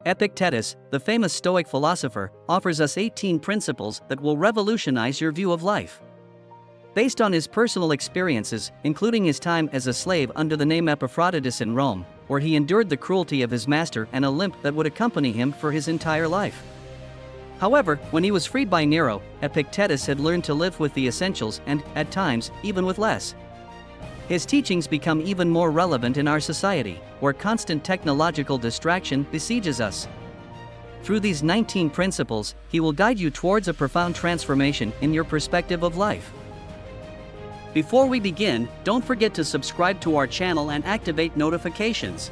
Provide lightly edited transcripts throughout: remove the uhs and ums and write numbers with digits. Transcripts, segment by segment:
Epictetus, the famous Stoic philosopher, offers us 18 principles that will revolutionize your view of life. Based on his personal experiences, including his time as a slave under the name Epictetus in Rome, where he endured the cruelty of his master and a limp that would accompany him for his entire life. However, when he was freed by Nero, Epictetus had learned to live with the essentials and, at times, even with less. His teachings become even more relevant in our society, where constant technological distraction besieges us. Through these 19 principles, he will guide you towards a profound transformation in your perspective of life. Before we begin, don't forget to subscribe to our channel and activate notifications.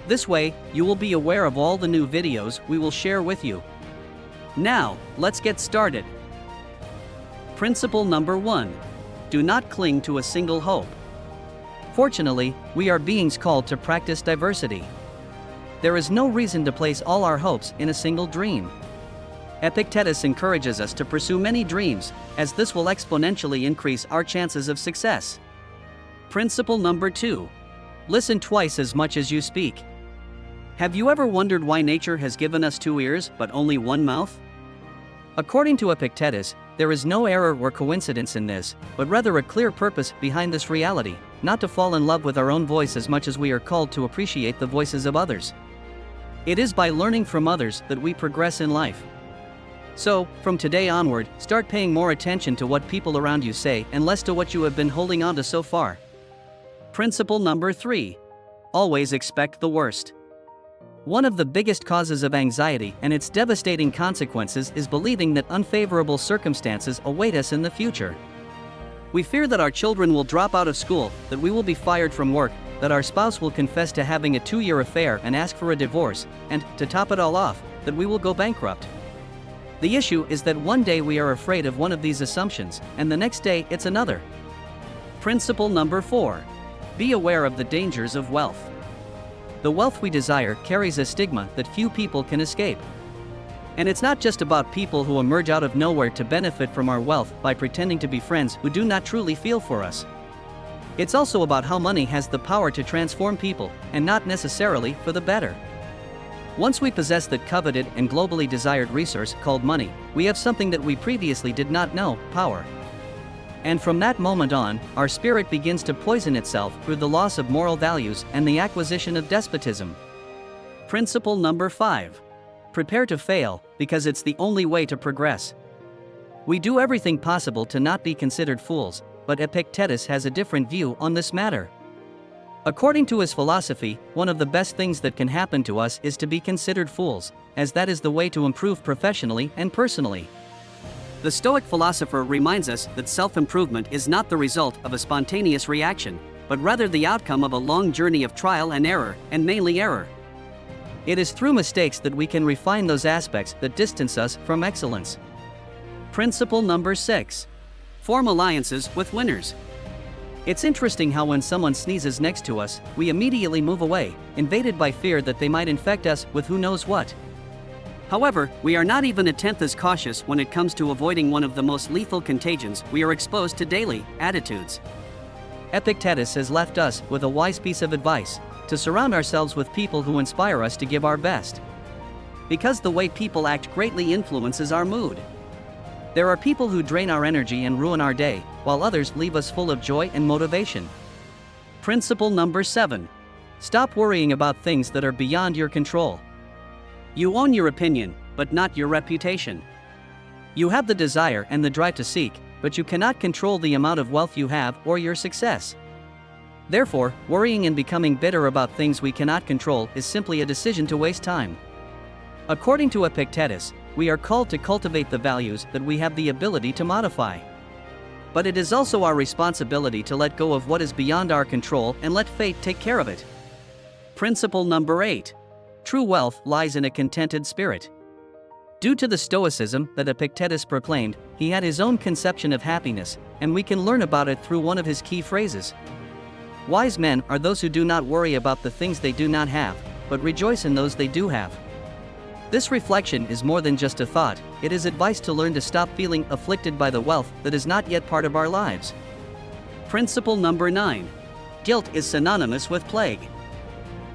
This way, you will be aware of all the new videos we will share with you. Now, let's get started. Principle number 1. Do not cling to a single hope. Fortunately, we are beings called to practice diversity. There is no reason to place all our hopes in a single dream. Epictetus encourages us to pursue many dreams, as this will exponentially increase our chances of success. Principle number 2. Listen twice as much as you speak. Have you ever wondered why nature has given us 2 ears but only 1 mouth? According to Epictetus, there is no error or coincidence in this, but rather a clear purpose behind this reality, not to fall in love with our own voice as much as we are called to appreciate the voices of others. It is by learning from others that we progress in life. So, from today onward, start paying more attention to what people around you say and less to what you have been holding on to so far. Principle number 3. Always expect the worst. One of the biggest causes of anxiety and its devastating consequences is believing that unfavorable circumstances await us in the future. We fear that our children will drop out of school, that we will be fired from work, that our spouse will confess to having a 2-year affair and ask for a divorce, and, to top it all off, that we will go bankrupt. The issue is that one day we are afraid of one of these assumptions, and the next day it's another. Principle number 4. Be aware of the dangers of wealth. The wealth we desire carries a stigma that few people can escape. And it's not just about people who emerge out of nowhere to benefit from our wealth by pretending to be friends who do not truly feel for us. It's also about how money has the power to transform people, and not necessarily for the better. Once we possess that coveted and globally desired resource called money, we have something that we previously did not know: power. And from that moment on, our spirit begins to poison itself through the loss of moral values and the acquisition of despotism. Principle number 5. Prepare to fail, because it's the only way to progress. We do everything possible to not be considered fools, but Epictetus has a different view on this matter. According to his philosophy, one of the best things that can happen to us is to be considered fools, as that is the way to improve professionally and personally. The Stoic philosopher reminds us that self-improvement is not the result of a spontaneous reaction, but rather the outcome of a long journey of trial and error, and mainly error. It is through mistakes that we can refine those aspects that distance us from excellence. Principle number 6. Form alliances with winners. It's interesting how when someone sneezes next to us, we immediately move away, invaded by fear that they might infect us with who knows what. However, we are not even a tenth as cautious when it comes to avoiding one of the most lethal contagions we are exposed to daily: attitudes. Epictetus has left us with a wise piece of advice: to surround ourselves with people who inspire us to give our best. Because the way people act greatly influences our mood. There are people who drain our energy and ruin our day, while others leave us full of joy and motivation. Principle number 7. Stop worrying about things that are beyond your control. You own your opinion, but not your reputation. You have the desire and the drive to seek, but you cannot control the amount of wealth you have or your success. Therefore, worrying and becoming bitter about things we cannot control is simply a decision to waste time. According to Epictetus, we are called to cultivate the values that we have the ability to modify. But it is also our responsibility to let go of what is beyond our control and let fate take care of it. Principle number 8. True wealth lies in a contented spirit. Due to the Stoicism that Epictetus proclaimed, he had his own conception of happiness, and we can learn about it through one of his key phrases. Wise men are those who do not worry about the things they do not have, but rejoice in those they do have. This reflection is more than just a thought, it is advice to learn to stop feeling afflicted by the wealth that is not yet part of our lives. Principle number 9. Guilt is synonymous with plague.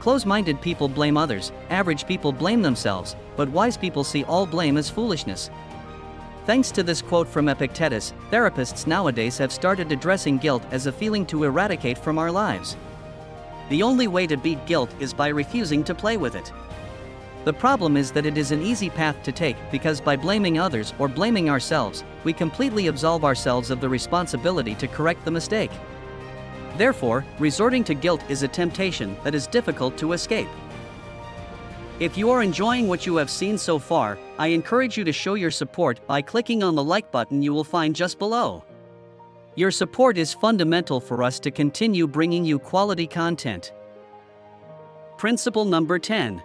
Close-minded people blame others, average people blame themselves, but wise people see all blame as foolishness. Thanks to this quote from Epictetus, therapists nowadays have started addressing guilt as a feeling to eradicate from our lives. The only way to beat guilt is by refusing to play with it. The problem is that it is an easy path to take because by blaming others or blaming ourselves, we completely absolve ourselves of the responsibility to correct the mistake. Therefore, resorting to guilt is a temptation that is difficult to escape. If you are enjoying what you have seen so far, I encourage you to show your support by clicking on the like button you will find just below. Your support is fundamental for us to continue bringing you quality content. Principle number 10.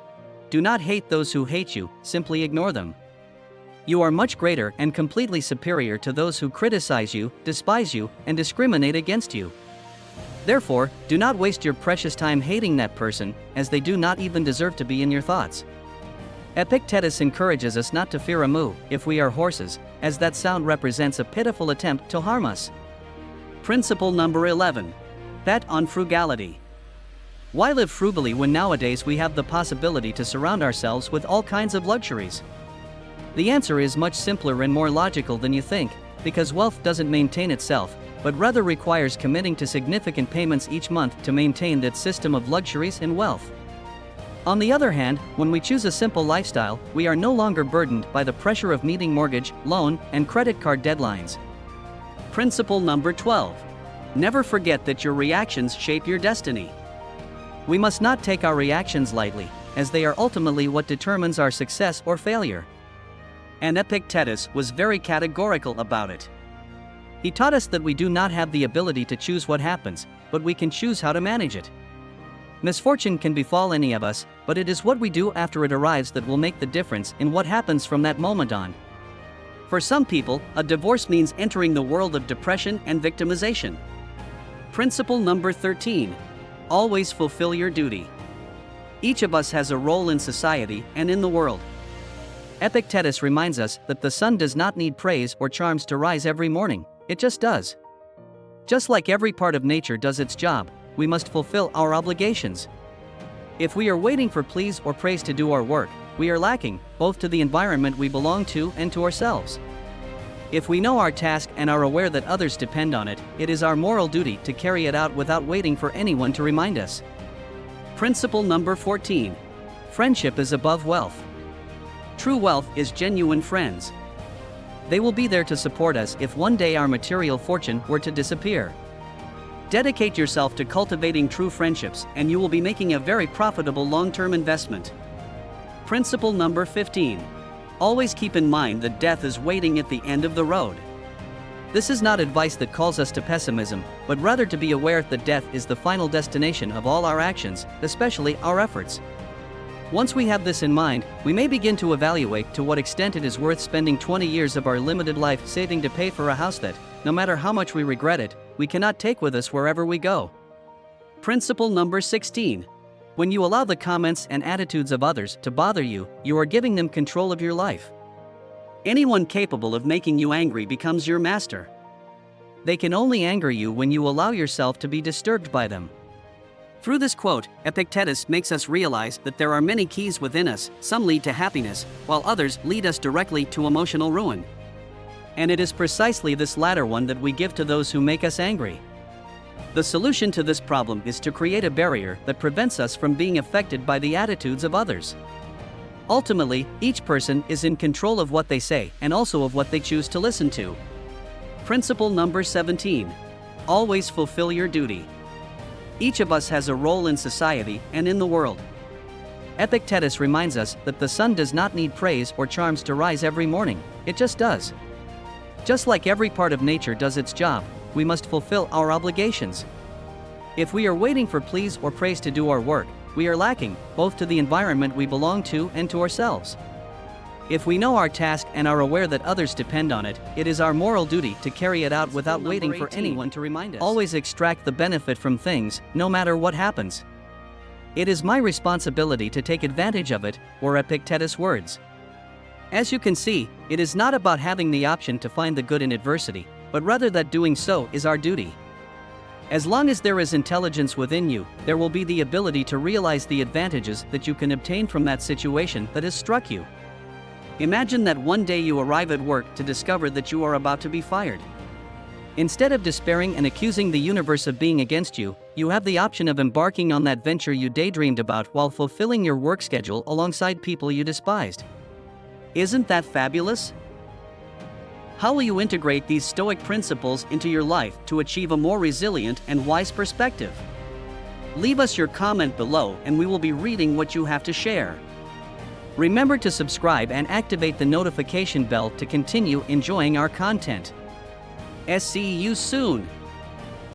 Do not hate those who hate you, simply ignore them. You are much greater and completely superior to those who criticize you, despise you, and discriminate against you. Therefore, do not waste your precious time hating that person, as they do not even deserve to be in your thoughts. Epictetus encourages us not to fear a moo if we are horses, as that sound represents a pitiful attempt to harm us. Principle number 11. Bet on frugality. Why live frugally when nowadays we have the possibility to surround ourselves with all kinds of luxuries? The answer is much simpler and more logical than you think, because wealth doesn't maintain itself, but rather requires committing to significant payments each month to maintain that system of luxuries and wealth. On the other hand, when we choose a simple lifestyle, we are no longer burdened by the pressure of meeting mortgage, loan, and credit card deadlines. Principle number 12. Never forget that your reactions shape your destiny. We must not take our reactions lightly, as they are ultimately what determines our success or failure. And Epictetus was very categorical about it. He taught us that we do not have the ability to choose what happens, but we can choose how to manage it. Misfortune can befall any of us, but it is what we do after it arrives that will make the difference in what happens from that moment on. For some people, a divorce means entering the world of depression and victimization. Principle number 13. Always fulfill your duty. Each of us has a role in society and in the world. Epictetus reminds us that the sun does not need praise or charms to rise every morning. It just does. Just like every part of nature does its job, we must fulfill our obligations. If we are waiting for please or praise to do our work, we are lacking, both to the environment we belong to and to ourselves. If we know our task and are aware that others depend on it, it is our moral duty to carry it out without waiting for anyone to remind us. Principle number 14. Friendship is above wealth. True wealth is genuine friends. They will be there to support us if one day our material fortune were to disappear. Dedicate yourself to cultivating true friendships, and you will be making a very profitable long-term investment. Principle number 15. Always keep in mind that death is waiting at the end of the road. This is not advice that calls us to pessimism, but rather to be aware that death is the final destination of all our actions, especially our efforts. Once we have this in mind, we may begin to evaluate to what extent it is worth spending 20 years of our limited life saving to pay for a house that, no matter how much we regret it, we cannot take with us wherever we go. Principle number 16. When you allow the comments and attitudes of others to bother you, you are giving them control of your life. Anyone capable of making you angry becomes your master. They can only anger you when you allow yourself to be disturbed by them. Through this quote, Epictetus makes us realize that there are many keys within us. Some lead to happiness, while others lead us directly to emotional ruin. And it is precisely this latter one that we give to those who make us angry. The solution to this problem is to create a barrier that prevents us from being affected by the attitudes of others. Ultimately, each person is in control of what they say and also of what they choose to listen to. Principle number 17. Always fulfill your duty. Each of us has a role in society and in the world. Epictetus reminds us that the sun does not need praise or charms to rise every morning, it just does. Just like every part of nature does its job, we must fulfill our obligations. If we are waiting for please or praise to do our work, we are lacking, both to the environment we belong to and to ourselves. If we know our task and are aware that others depend on it, it is our moral duty to carry it out without waiting for anyone to remind us. Always extract the benefit from things, no matter what happens. It is my responsibility to take advantage of it, were Epictetus' words. As you can see, it is not about having the option to find the good in adversity, but rather that doing so is our duty. As long as there is intelligence within you, there will be the ability to realize the advantages that you can obtain from that situation that has struck you. Imagine that one day you arrive at work to discover that you are about to be fired. Instead of despairing and accusing the universe of being against you, you have the option of embarking on that venture you daydreamed about while fulfilling your work schedule alongside people you despised. Isn't that fabulous? How will you integrate these Stoic principles into your life to achieve a more resilient and wise perspective? Leave us your comment below and we will be reading what you have to share. Remember to subscribe and activate the notification bell to continue enjoying our content. See you soon!